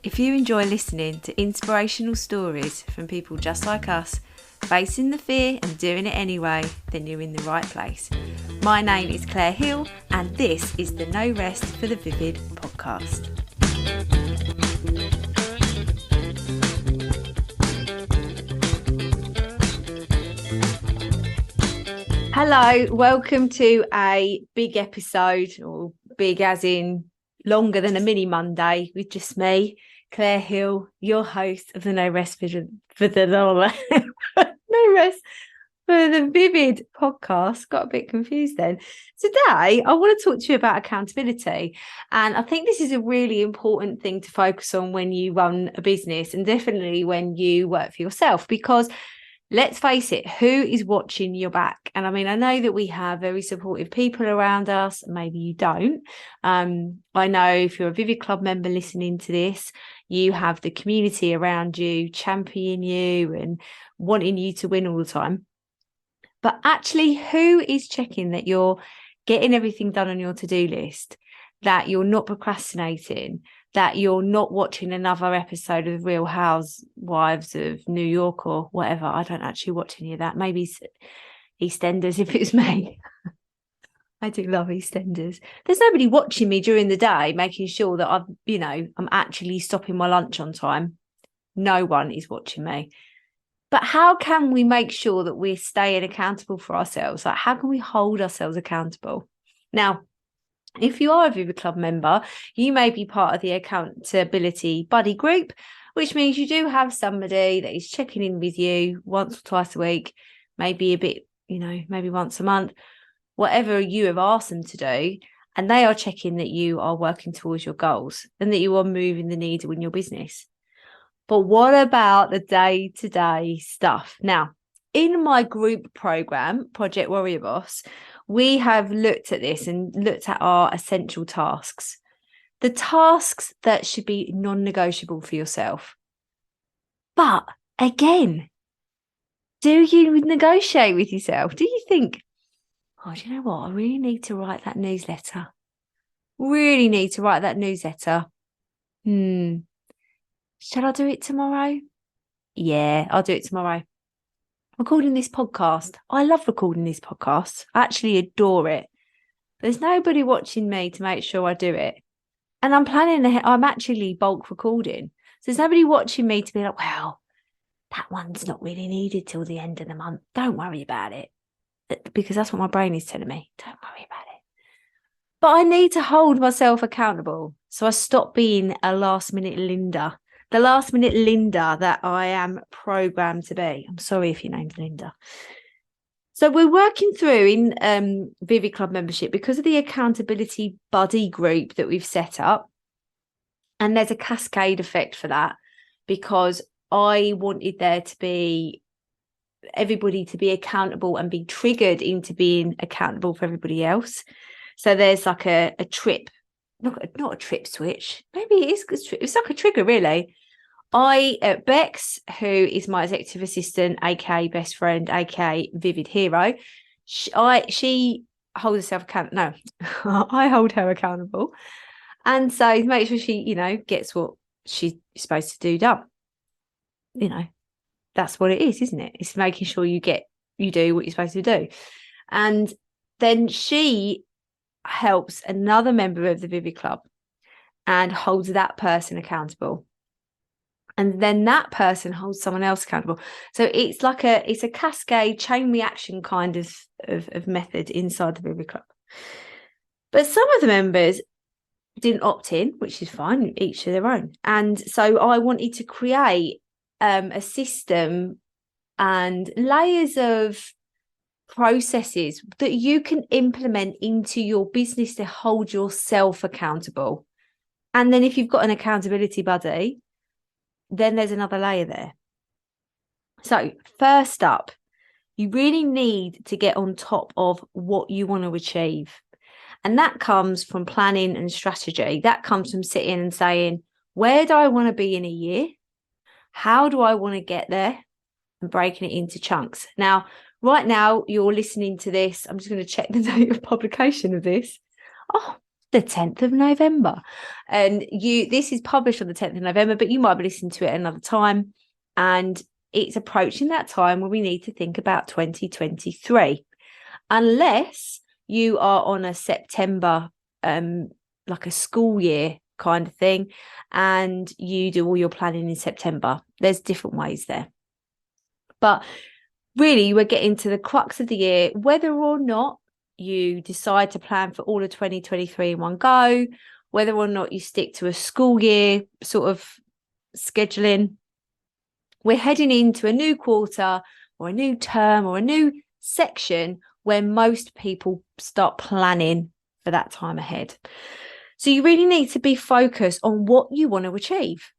If you enjoy listening to inspirational stories from people just like us, facing the fear and doing it anyway, then you're in the right place. My name is Claire Hill, and this is the No Rest for the Vivid podcast. Hello, welcome to a big episode, or big as in longer than a mini Monday, with just me, Claire Hill, your host of the No Rest for the No Rest for the Vivid podcast. Got a bit confused then. Today, I want to talk to you about accountability. And I think this is a really important thing to focus on when you run a business, and definitely when you work for yourself, because let's face it, who is watching your back? And I mean, I know that we have very supportive people around us. Maybe you don't. I know if you're a Vivid Club member listening to this, you have the community around you championing you and wanting you to win all the time. But actually, who is checking that you're getting everything done on your to-do list, that you're not procrastinating, that you're not watching another episode of Real Housewives of New York or whatever? I don't actually watch any of that. Maybe EastEnders if it was me. I do love EastEnders. There's nobody watching me during the day, making sure that I'm actually stopping my lunch on time. No one is watching me. But how can we make sure that we're staying accountable for ourselves? Like, how can we hold ourselves accountable? Now, if you are a Vivid Club member, you may be part of the accountability buddy group, which means you do have somebody that is checking in with you once or twice a week, maybe a bit, maybe once a month, whatever you have asked them to do. And they are checking that you are working towards your goals and that you are moving the needle in your business. But what about the day-to-day stuff? Now, in my group program, Project Warrior Boss, we have looked at this and looked at our essential tasks, the tasks that should be non-negotiable for yourself. But again, do you negotiate with yourself? Do you think, oh, do you know what? I really need to write that newsletter. Shall I do it tomorrow? Yeah, I'll do it tomorrow. Recording this podcast. I love recording these podcasts. I actually adore it. There's nobody watching me to make sure I do it. And I'm actually bulk recording. So there's nobody watching me to be like, well, that one's not really needed till the end of the month. Don't worry about it. Because that's what my brain is telling me. Don't worry about it. But I need to hold myself accountable. So I stop being a last minute Linda. The last minute Linda that I am programmed to be. I'm sorry if your name's Linda. So we're working through in Vivid Club membership because of the accountability buddy group that we've set up. And there's a cascade effect for that, because I wanted there to be everybody to be accountable and be triggered into being accountable for everybody else. So there's like a trip, not a trip switch. Maybe it is. It's like a trigger, really. Bex, who is my executive assistant, aka best friend, aka Vivid Hero, she holds herself accountable. No, I hold her accountable, and so to make sure she, gets what she's supposed to do done. That's what it is, isn't it? It's making sure you do what you're supposed to do, and then she helps another member of the Vivid Club and holds that person accountable. And then that person holds someone else accountable. So it's like a cascade chain reaction kind of method inside the Vivid Club. But some of the members didn't opt in, which is fine, each to their own. And so I wanted to create a system and layers of processes that you can implement into your business to hold yourself accountable. And then if you've got an accountability buddy, then there's another layer there. So first up, you really need to get on top of what you want to achieve. And that comes from planning and strategy. That comes from sitting and saying, where do I want to be in a year? How do I want to get there? And breaking it into chunks. Now, right now, you're listening to this. I'm just going to check the date of publication of this. Oh, The 10th of November. And this is published on the 10th of November, but you might be listening to it another time. And it's approaching that time where we need to think about 2023. Unless you are on a September, like a school year kind of thing, and you do all your planning in September. There's different ways there. But really, we're getting to the crux of the year, whether or not you decide to plan for all of 2023 in one go, whether or not you stick to a school year sort of scheduling. We're heading into a new quarter or a new term or a new section where most people start planning for that time ahead. So you really need to be focused on what you want to achieve.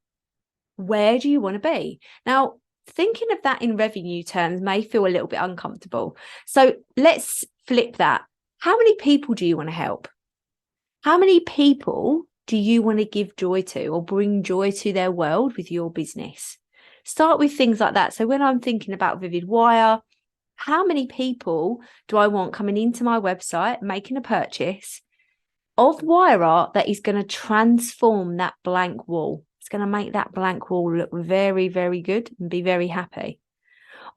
Where do you want to be? Now, thinking of that in revenue terms may feel a little bit uncomfortable. So let's flip that. How many people do you want to help? How many people do you want to give joy to or bring joy to their world with your business? Start with things like that. So when I'm thinking about Vivid Wire, how many people do I want coming into my website, making a purchase of wire art that is going to transform that blank wall? It's going to make that blank wall look very, very good and be very happy.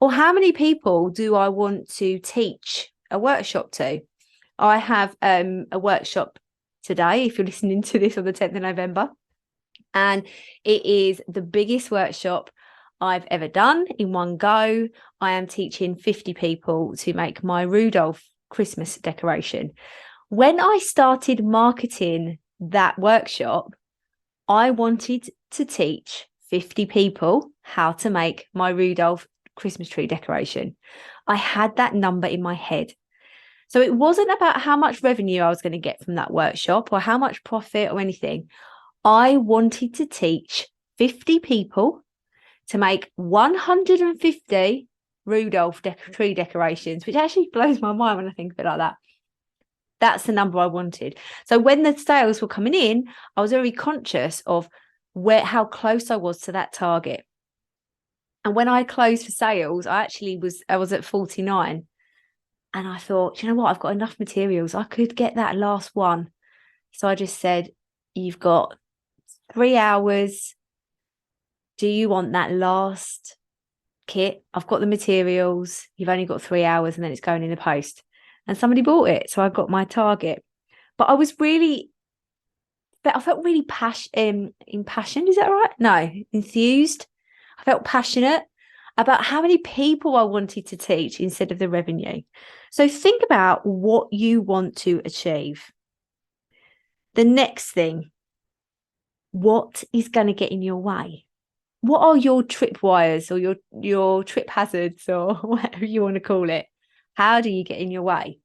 Or how many people do I want to teach a workshop to? I have a workshop today, if you're listening to this on the 10th of November, and it is the biggest workshop I've ever done in one go. I am teaching 50 people to make my Rudolph Christmas decoration. When I started marketing that workshop, I wanted to teach 50 people how to make my Rudolph Christmas tree decoration. I had that number in my head. So it wasn't about how much revenue I was going to get from that workshop or how much profit or anything. I wanted to teach 50 people to make 150 Rudolph tree decorations, which actually blows my mind when I think of it like that. That's the number I wanted. So when the sales were coming in, I was very conscious of how close I was to that target. And when I closed for sales, I was at 49. And I thought, you know what? I've got enough materials. I could get that last one. So I just said, you've got 3 hours. Do you want that last kit? I've got the materials. You've only got 3 hours and then it's going in the post. And somebody bought it. So I got my target. But I felt really impassioned. Is that right? No, enthused. I felt passionate about how many people I wanted to teach instead of the revenue. So think about what you want to achieve. The next thing, what is going to get in your way? What are your tripwires or your trip hazards or whatever you want to call it? How do you get in your way?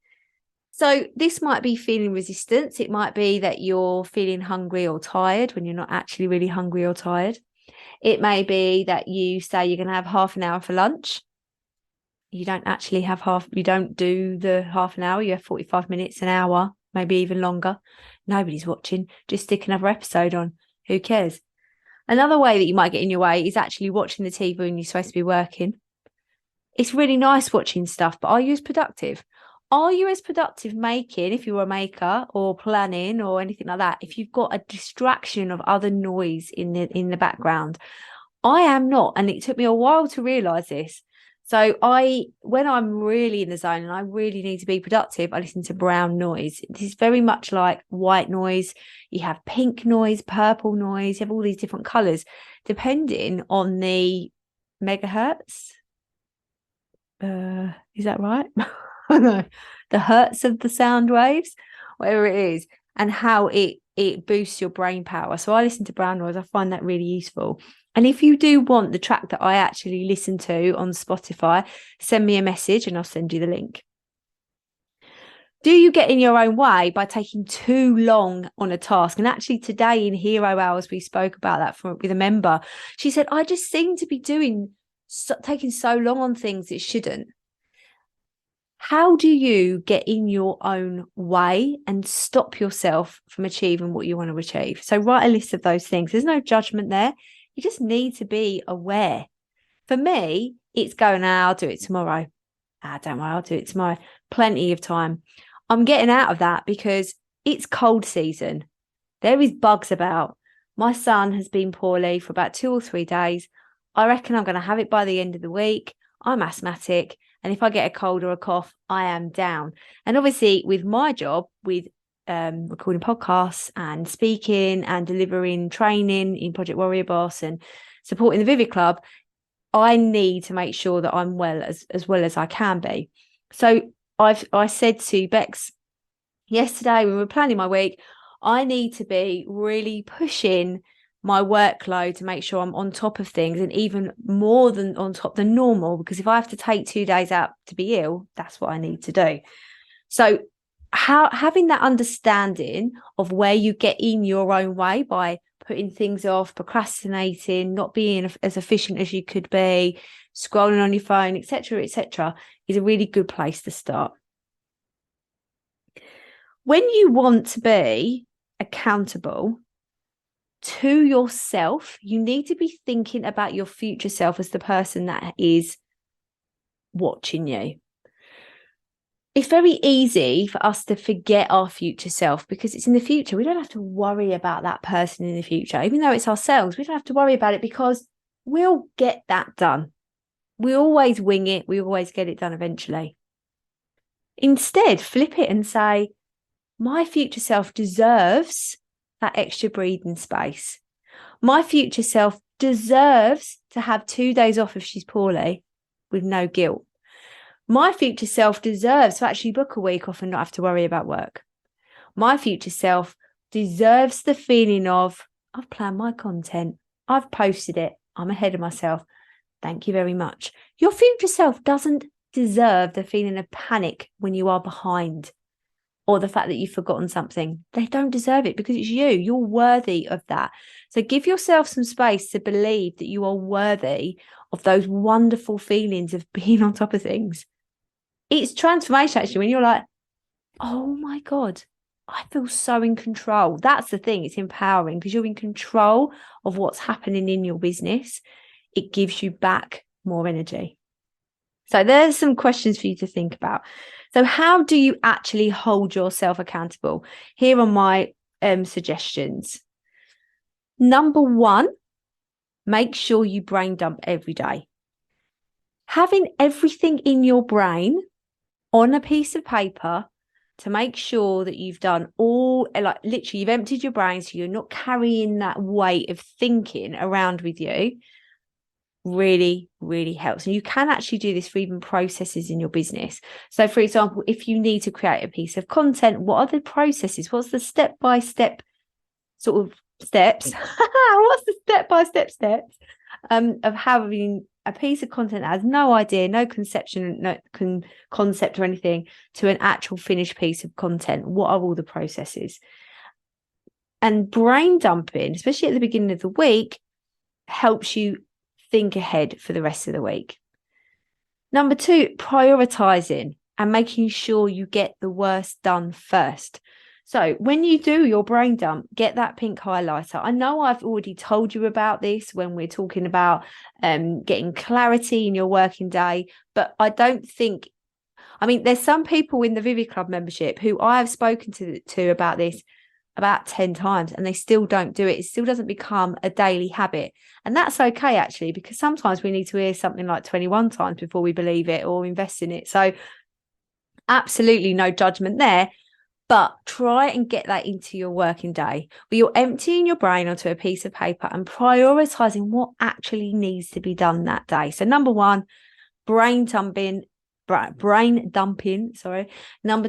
So this might be feeling resistance. It might be that you're feeling hungry or tired when you're not actually really hungry or tired. It may be that you say you're going to have half an hour for lunch. You don't actually have you don't do the half an hour. You have 45 minutes, an hour, maybe even longer. Nobody's watching. Just stick another episode on. Who cares? Another way that you might get in your way is actually watching the TV when you're supposed to be working. It's really nice watching stuff, but are you as productive? Are you as productive making, if you're a maker or planning or anything like that, if you've got a distraction of other noise in the background? I am not, and it took me a while to realize this. So when I'm really in the zone and I really need to be productive, I listen to brown noise. This is very much like white noise. You have pink noise, purple noise, you have all these different colors depending on the megahertz. Is that right? No, the hertz of the sound waves, whatever it is, and how it boosts your brain power. So I listen to brown noise. I find that really useful. And if you do want the track that I actually listen to on Spotify, send me a message and I'll send you the link. Do you get in your own way by taking too long on a task? And actually today in Hero Hours, we spoke about that with a member. She said, I just seem to be taking so long on things it shouldn't. How do you get in your own way and stop yourself from achieving what you want to achieve? So write a list of those things. There's no judgment there. You just need to be aware. For me, it's going, I'll do it tomorrow. Don't worry, I'll do it tomorrow. Plenty of time. I'm getting out of that because It's cold season. There is bugs about. My son has been poorly for about 2 or 3 days. I reckon I'm going to have it by the end of the week. I'm asthmatic. And if I get a cold or a cough, I am down. And obviously with my job, with recording podcasts and speaking and delivering training in Project Warrior Boss and supporting the Vivid Club, I need to make sure that I'm as well as I can be. So I said to Bex yesterday when we were planning my week, I need to be really pushing my workload to make sure I'm on top of things, and even more than on top than normal, because if I have to take 2 days out to be ill, that's what I need to do. So having that understanding of where you get in your own way by putting things off, procrastinating, not being as efficient as you could be, scrolling on your phone, etc., is a really good place to start. When you want to be accountable to yourself, you need to be thinking about your future self as the person that is watching you. It's very easy for us to forget our future self because it's in the future. We don't have to worry about that person in the future. Even though it's ourselves, we don't have to worry about it because we'll get that done. We always wing it. We always get it done eventually. Instead, flip it and say, my future self deserves that extra breathing space. My future self deserves to have 2 days off if she's poorly with no guilt. My future self deserves to actually book a week off and not have to worry about work. My future self deserves the feeling of, I've planned my content, I've posted it, I'm ahead of myself. Thank you very much. Your future self doesn't deserve the feeling of panic when you are behind, or the fact that you've forgotten something. They don't deserve it because it's you. You're worthy of that. So give yourself some space to believe that you are worthy of those wonderful feelings of being on top of things. It's transformation, actually, when you're like, oh my God, I feel so in control. That's the thing. It's empowering because you're in control of what's happening in your business. It gives you back more energy. So there's some questions for you to think about. So how do you actually hold yourself accountable? Here are my suggestions. Number 1, make sure you brain dump every day. Having everything in your brain on a piece of paper to make sure that you've done all, like literally you've emptied your brain so you're not carrying that weight of thinking around with you, really, really helps. And you can actually do this for even processes in your business. So for example, if you need to create a piece of content, what are the processes? What's the step-by-step sort of steps? What's the step-by-step steps of having a piece of content that has no idea, no conception, no concept or anything, to an actual finished piece of content? What are all the processes? And brain dumping, especially at the beginning of the week, helps you think ahead for the rest of the week. Number 2, prioritizing and making sure you get the worst done first. So when you do your brain dump, get that pink highlighter. I know I've already told you about this when we're talking about getting clarity in your working day, but I don't think, I mean, there's some people in the Vivid Club membership who I have spoken to about this about 10 times and they still don't do it. It still doesn't become a daily habit. And that's okay, actually, because sometimes we need to hear something like 21 times before we believe it or invest in it. So absolutely no judgment there, but try and get that into your working day where you're emptying your brain onto a piece of paper and prioritizing what actually needs to be done that day. So number 1, brain dumping. Number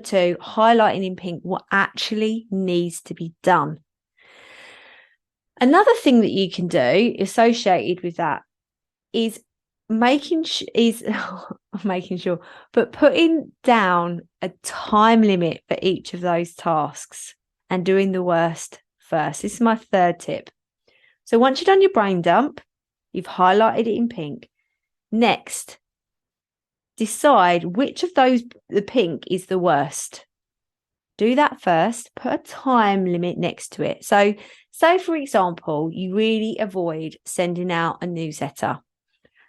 2, highlighting in pink what actually needs to be done. Another thing that you can do associated with that is making sure, but putting down a time limit for each of those tasks and doing the worst first. This is my 3rd tip. So once you've done your brain dump, you've highlighted it in pink. Next, decide which of those, the pink, is the worst. Do that first, put a time limit next to it. So say, for example, you really avoid sending out a newsletter.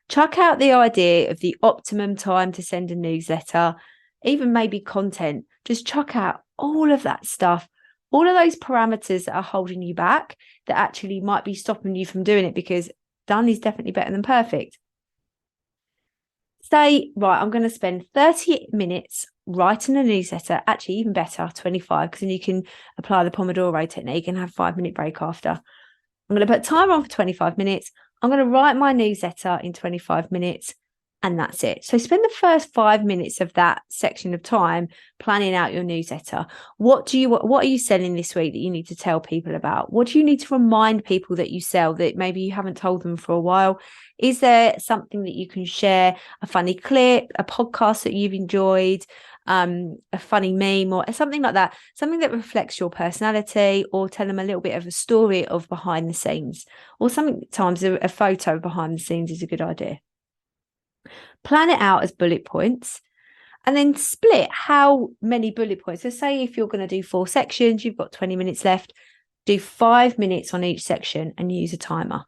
Chuck out the idea of the optimum time to send a newsletter, even maybe content. Just chuck out all of that stuff all of those parameters that are holding you back that actually might be stopping you from doing it, because done is definitely better than perfect. Say, right, I'm going to spend 30 minutes writing a newsletter, actually even better, 25, because then you can apply the Pomodoro technique and have a 5-minute break after. I'm going to put timer on for 25 minutes. I'm going to write my newsletter in 25 minutes, and that's it. So spend the first 5 minutes of that section of time planning out your newsletter. What are you selling this week that you need to tell people about? What do you need to remind people that you sell that maybe you haven't told them for a while? Is there something that you can share, a funny clip, a podcast that you've enjoyed, a funny meme or something like that, something that reflects your personality, or tell them a little bit of a story of behind the scenes, or sometimes a photo behind the scenes is a good idea. Plan it out as bullet points, and then split how many bullet points. So say if you're going to do 4 sections, you've got 20 minutes left, do 5 minutes on each section and use a timer.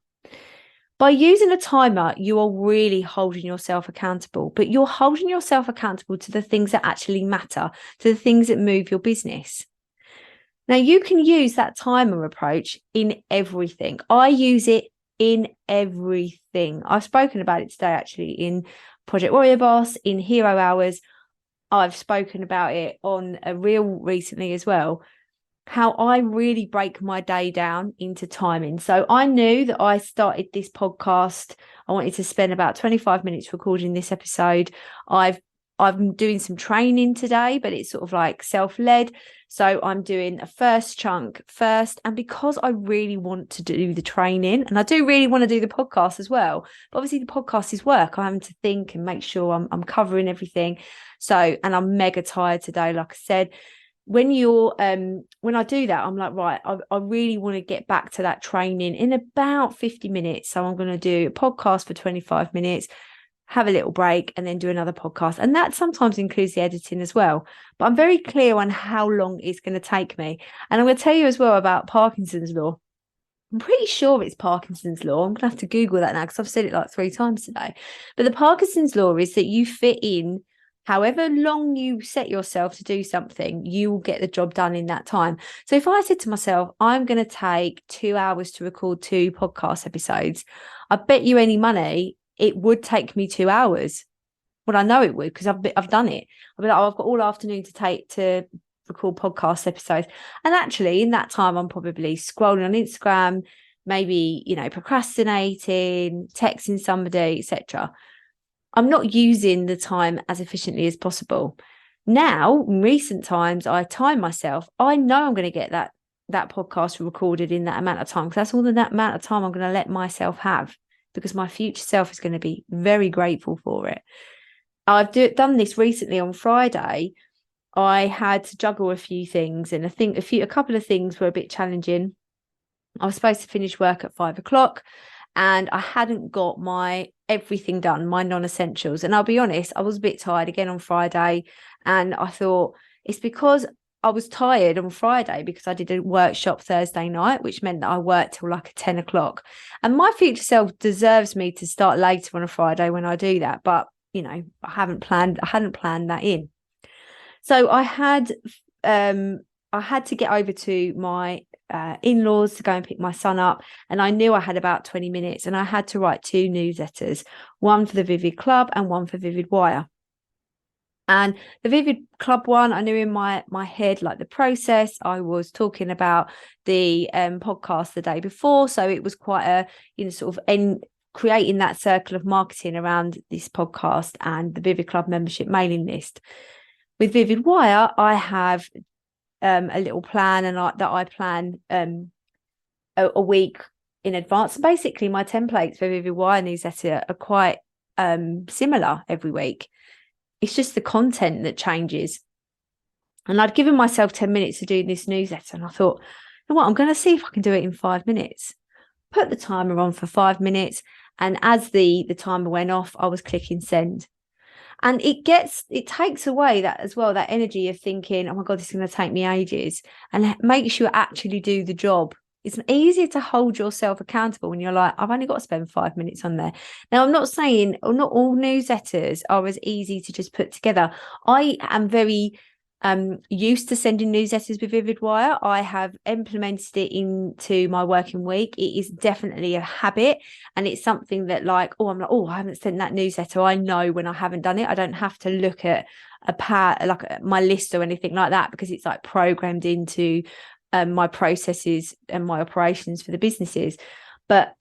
By using a timer, you are really holding yourself accountable, but you're holding yourself accountable to the things that actually matter, to the things that move your business. Now, you can use that timer approach in everything. I use it in everything. I've spoken about it today, actually, in Project Warrior Boss, in Hero Hours. I've spoken about it on a reel recently as well, how I really break my day down into timing. So I knew that I started this podcast, I wanted to spend about 25 minutes recording this episode. I'm doing some training today, but it's sort of like self-led. So I'm doing a first chunk first. And because I really want to do the training, and I do really want to do the podcast as well, but obviously the podcast is work. I'm having to think and make sure I'm covering everything. So, and I'm mega tired today, like I said. When I do that, I'm like, right, I really want to get back to that training in about 50 minutes. So I'm going to do a podcast for 25 minutes, have a little break, and then do another podcast. And that sometimes includes the editing as well. But I'm very clear on how long it's going to take me. And I'm going to tell you as well about Parkinson's law. I'm pretty sure it's Parkinson's law. I'm going to have to Google that now because I've said it like 3 times today. But the Parkinson's law is that you fit in however long you set yourself to do something, you will get the job done in that time. So if I said to myself, I'm going to take 2 hours to record 2 podcast episodes, I bet you any money it would take me 2 hours. Well, I know it would, because I've done it. I'll be like, I've got all afternoon to record podcast episodes. And actually in that time, I'm probably scrolling on Instagram, maybe, procrastinating, texting somebody, etc. I'm not using the time as efficiently as possible. Now, in recent times, I time myself. I know I'm going to get that podcast recorded in that amount of time, because that's all that amount of time I'm going to let myself have, because my future self is going to be very grateful for it. I've done this recently on Friday. I had to juggle a few things, and I think a couple of things were a bit challenging. I was supposed to finish work at 5 o'clock. And I hadn't got my everything done, my non-essentials. And I'll be honest, I was a bit tired again on Friday. And I thought it's because I was tired on Friday because I did a workshop Thursday night, which meant that I worked till like 10 o'clock. And my future self deserves me to start later on a Friday when I do that. But, I hadn't planned that in. So I had to get over to my in-laws to go and pick my son up, and I knew I had about 20 minutes, and I had to write 2 newsletters, one for the Vivid Club and one for Vivid Wire. And the Vivid Club one, I knew in my head, like the process. I was talking about the podcast the day before, so it was quite a sort of creating that circle of marketing around this podcast and the Vivid Club membership mailing list. With Vivid Wire, I have a little plan, and that I plan a week in advance. Basically, my templates for Vivid Wire newsletter are quite similar every week. It's just the content that changes. And I'd given myself 10 minutes to do this newsletter, and I thought, you know what, I'm going to see if I can do it in 5 minutes. Put the timer on for 5 minutes, and as the timer went off, I was clicking send. And it takes away that as well, that energy of thinking, oh my God, this is going to take me ages, and it makes you actually do the job. It's easier to hold yourself accountable when you're like, I've only got to spend 5 minutes on there. Now, I'm not saying not all newsletters are as easy to just put together. I am very used to sending newsletters with Vivid Wire. I have implemented it into my working week. It is definitely a habit, and it's something that I haven't sent that newsletter. I know when I haven't done it. I don't have to look at my list or anything like that, because it's like programmed into my processes and my operations for the businesses. But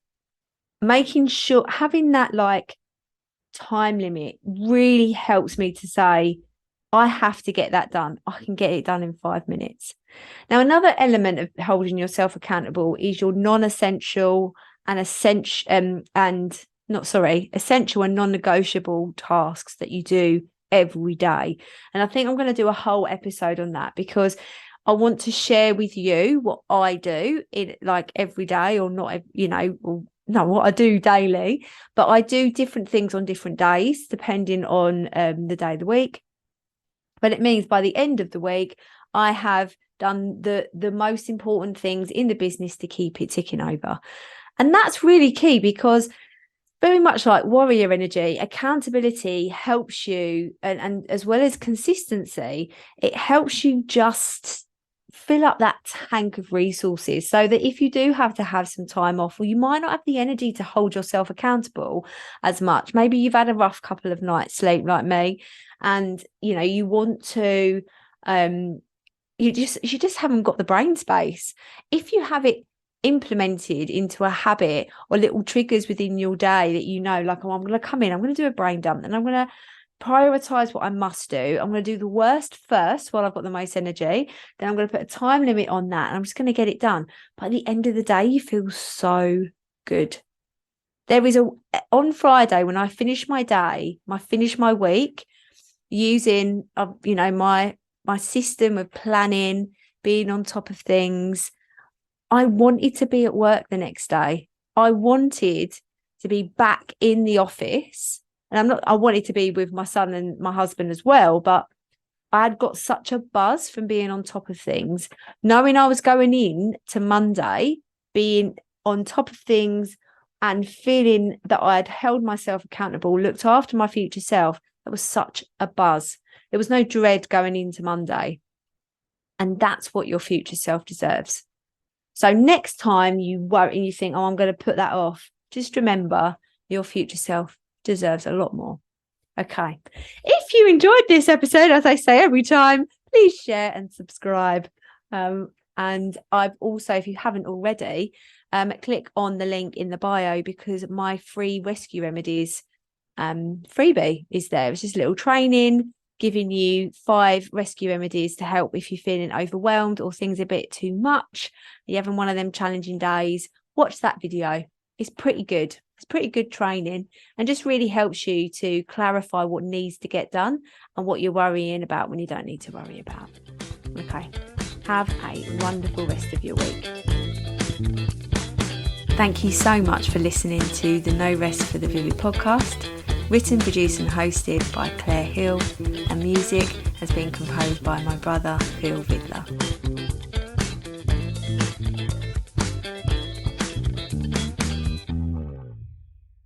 making sure having that like time limit really helps me to say, I have to get that done. I can get it done in 5 minutes. Now, another element of holding yourself accountable is your non-essential and essential and non-negotiable tasks that you do every day. And I think I'm going to do a whole episode on that, because I want to share with you what I do in like every day, or not, what I do daily, but I do different things on different days, depending on the day of the week. But it means by the end of the week, I have done the most important things in the business to keep it ticking over. And that's really key, because very much like warrior energy, accountability helps you, and as well as consistency, it helps you just fill up that tank of resources, so that if you do have to have some time off, or you might not have the energy to hold yourself accountable as much, maybe you've had a rough couple of nights sleep like me, and you want to you just haven't got the brain space. If you have it implemented into a habit or little triggers within your day that like, I'm going to come in, I'm going to do a brain dump, and I'm going to prioritize what I must do. I'm going to do the worst first while I've got the most energy. Then I'm going to put a time limit on that, and I'm just going to get it done. But at the end of the day, you feel so good. There is on Friday, when I finish my day, finish my week using my system of planning, being on top of things, I wanted to be at work the next day. I wanted to be back in the office. And I wanted to be with my son and my husband as well, but I had got such a buzz from being on top of things, knowing I was going in to Monday, being on top of things and feeling that I had held myself accountable, looked after my future self. That was such a buzz. There was no dread going into Monday. And that's what your future self deserves. So next time you worry and you think, I'm going to put that off, just remember your future self deserves a lot more. Okay. If you enjoyed this episode, as I say every time, please share and subscribe. And I've also, if you haven't already, click on the link in the bio, because my free rescue remedies freebie is there. It's just a little training giving you 5 rescue remedies to help if you're feeling overwhelmed or things a bit too much, you're having one of them challenging days. Watch that video. It's pretty good. It's pretty good training, and just really helps you to clarify what needs to get done and what you're worrying about when you don't need to worry about. Okay. Have a wonderful rest of your week. Thank you so much for listening to the No Rest for the Vivid podcast. Written, produced and hosted by Claire Hill, and music has been composed by my brother Phil Vidler.